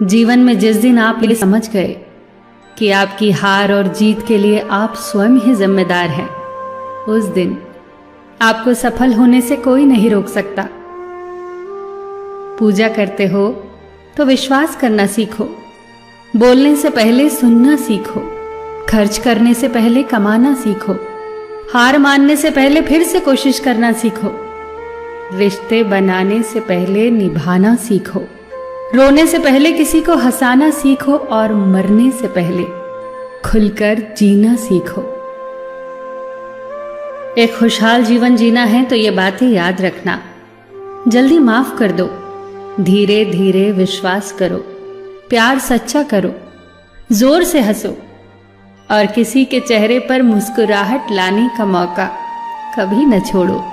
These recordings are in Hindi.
जीवन में जिस दिन आप ये समझ गए कि आपकी हार और जीत के लिए आप स्वयं ही जिम्मेदार हैं, उस दिन आपको सफल होने से कोई नहीं रोक सकता। पूजा करते हो तो विश्वास करना सीखो, बोलने से पहले सुनना सीखो, खर्च करने से पहले कमाना सीखो, हार मानने से पहले फिर से कोशिश करना सीखो, रिश्ते बनाने से पहले निभाना सीखो, रोने से पहले किसी को हंसाना सीखो और मरने से पहले खुलकर जीना सीखो। एक खुशहाल जीवन जीना है तो ये बातें याद रखना। जल्दी माफ कर दो, धीरे धीरे विश्वास करो, प्यार सच्चा करो, जोर से हंसो और किसी के चेहरे पर मुस्कुराहट लाने का मौका कभी न छोड़ो।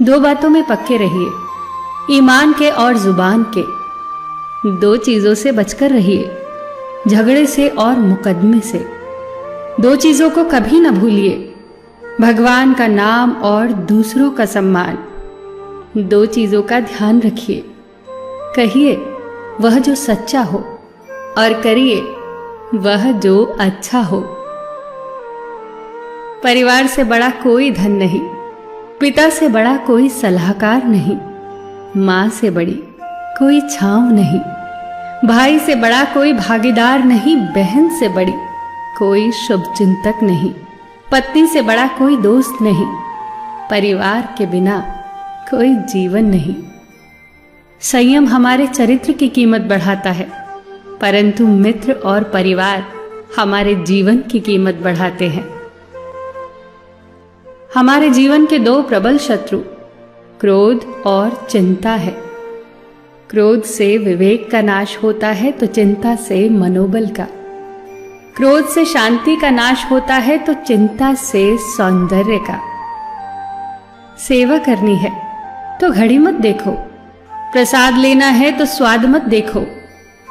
दो बातों में पक्के रहिए, ईमान के और जुबान के। दो चीजों से बचकर रहिए, झगड़े से और मुकदमे से। दो चीजों को कभी न भूलिए, भगवान का नाम और दूसरों का सम्मान। दो चीजों का ध्यान रखिए, कहिए वह जो सच्चा हो और करिए वह जो अच्छा हो। परिवार से बड़ा कोई धन नहीं, पिता से बड़ा कोई सलाहकार नहीं, मां से बड़ी कोई छांव नहीं, भाई से बड़ा कोई भागीदार नहीं, बहन से बड़ी कोई शुभचिंतक नहीं, पत्नी से बड़ा कोई दोस्त नहीं, परिवार के बिना कोई जीवन नहीं। संयम हमारे चरित्र की कीमत बढ़ाता है, परंतु मित्र और परिवार हमारे जीवन की कीमत बढ़ाते हैं। हमारे जीवन के दो प्रबल शत्रु क्रोध और चिंता है। क्रोध से विवेक का नाश होता है तो चिंता से मनोबल का। क्रोध से शांति का नाश होता है तो चिंता से सौंदर्य का। सेवा करनी है तो घड़ी मत देखो, प्रसाद लेना है तो स्वाद मत देखो,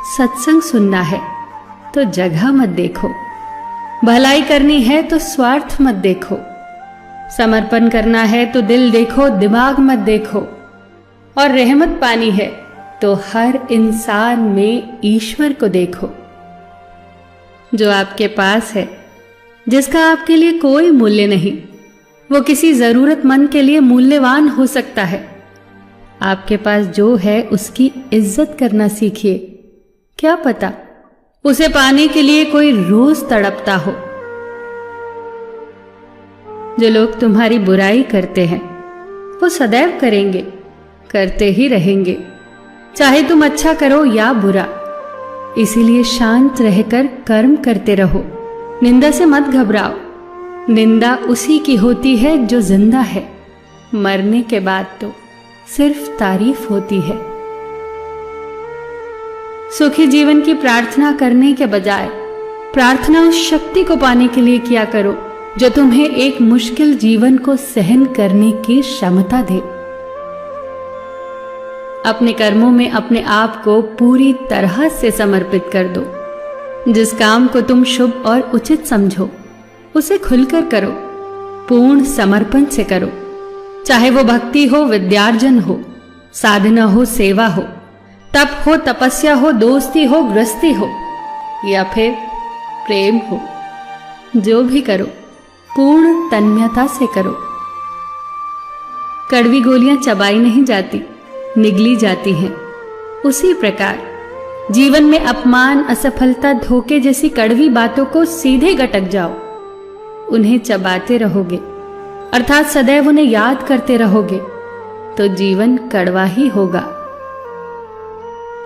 सत्संग सुनना है तो जगह मत देखो, भलाई करनी है तो स्वार्थ मत देखो, समर्पण करना है तो दिल देखो, दिमाग मत देखो, और रहमत पानी है तो हर इंसान में ईश्वर को देखो। जो आपके पास है, जिसका आपके लिए कोई मूल्य नहीं, वो किसी जरूरतमंद के लिए मूल्यवान हो सकता है। आपके पास जो है उसकी इज्जत करना सीखिए, क्या पता उसे पाने के लिए कोई रोज तड़पता हो। जो लोग तुम्हारी बुराई करते हैं वो सदैव करेंगे, करते ही रहेंगे, चाहे तुम अच्छा करो या बुरा। इसीलिए शांत रहकर कर्म करते रहो, निंदा से मत घबराओ। निंदा उसी की होती है जो जिंदा है, मरने के बाद तो सिर्फ तारीफ होती है। सुखी जीवन की प्रार्थना करने के बजाय प्रार्थना उस शक्ति को पाने के लिए किया करो जो तुम्हें एक मुश्किल जीवन को सहन करने की क्षमता दे। अपने कर्मों में अपने आप को पूरी तरह से समर्पित कर दो। जिस काम को तुम शुभ और उचित समझो उसे खुलकर करो, पूर्ण समर्पण से करो। चाहे वो भक्ति हो, विद्यार्जन हो, साधना हो, सेवा हो, तप हो, तपस्या हो, दोस्ती हो, गृहस्थी हो या फिर प्रेम हो, जो भी करो पूर्ण तन्मयता से करो। कड़वी गोलियां चबाई नहीं जाती, निगली जाती हैं। उसी प्रकार जीवन में अपमान, असफलता, धोखे जैसी कड़वी बातों को सीधे गटक जाओ। उन्हें चबाते रहोगे, अर्थात सदैव उन्हें याद करते रहोगे, तो जीवन कड़वा ही होगा।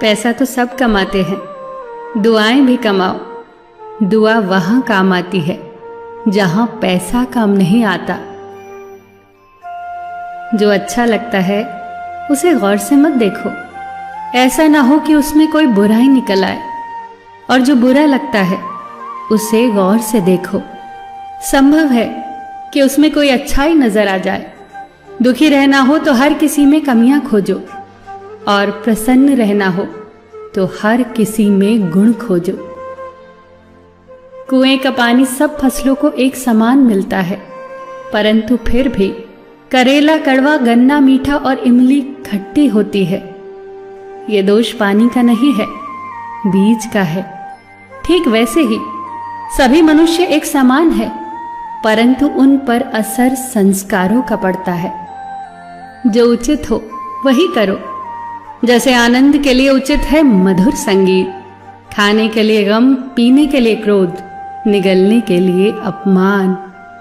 पैसा तो सब कमाते हैं, दुआएं भी कमाओ। दुआ वहां काम आती है जहां पैसा काम नहीं आता। जो अच्छा लगता है उसे गौर से मत देखो, ऐसा ना हो कि उसमें कोई बुराई निकल आए, और जो बुरा लगता है उसे गौर से देखो। संभव है कि उसमें कोई अच्छाई नजर आ जाए। दुखी रहना हो तो हर किसी में कमियां खोजो, और प्रसन्न रहना हो तो हर किसी में गुण खोजो। कुएं का पानी सब फसलों को एक समान मिलता है, परंतु फिर भी करेला कड़वा, गन्ना मीठा और इमली खट्टी होती है। ये दोष पानी का नहीं है, बीज का है। ठीक वैसे ही सभी मनुष्य एक समान है, परंतु उन पर असर संस्कारों का पड़ता है। जो उचित हो वही करो। जैसे आनंद के लिए उचित है मधुर संगीत, खाने के लिए गम, पीने के लिए क्रोध, निगलने के लिए अपमान,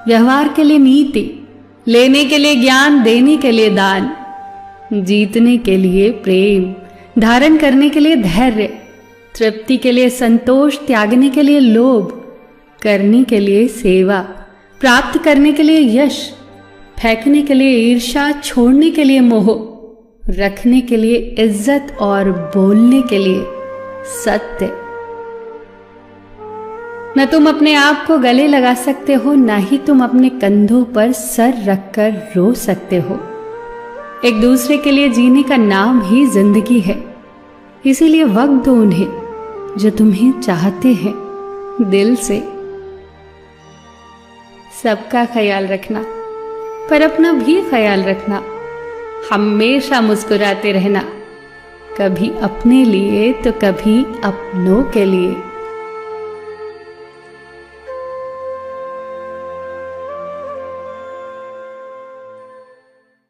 व्यवहार के लिए नीति, लेने के लिए ज्ञान, देने के लिए दान, जीतने के लिए प्रेम, धारण करने के लिए धैर्य, तृप्ति के लिए संतोष, त्यागने के लिए लोभ, करने के लिए सेवा, प्राप्त करने के लिए यश, फेंकने के लिए ईर्ष्या, छोड़ने के लिए मोह, रखने के लिए इज्जत और बोलने के लिए सत्य। न तुम अपने आप को गले लगा सकते हो, ना ही तुम अपने कंधों पर सर रखकर रो सकते हो। एक दूसरे के लिए जीने का नाम ही जिंदगी है। इसीलिए वक्त दो उन्हें जो तुम्हें चाहते हैं दिल से। सबका ख्याल रखना, पर अपना भी ख्याल रखना। हमेशा मुस्कुराते रहना, कभी अपने लिए तो कभी अपनों के लिए।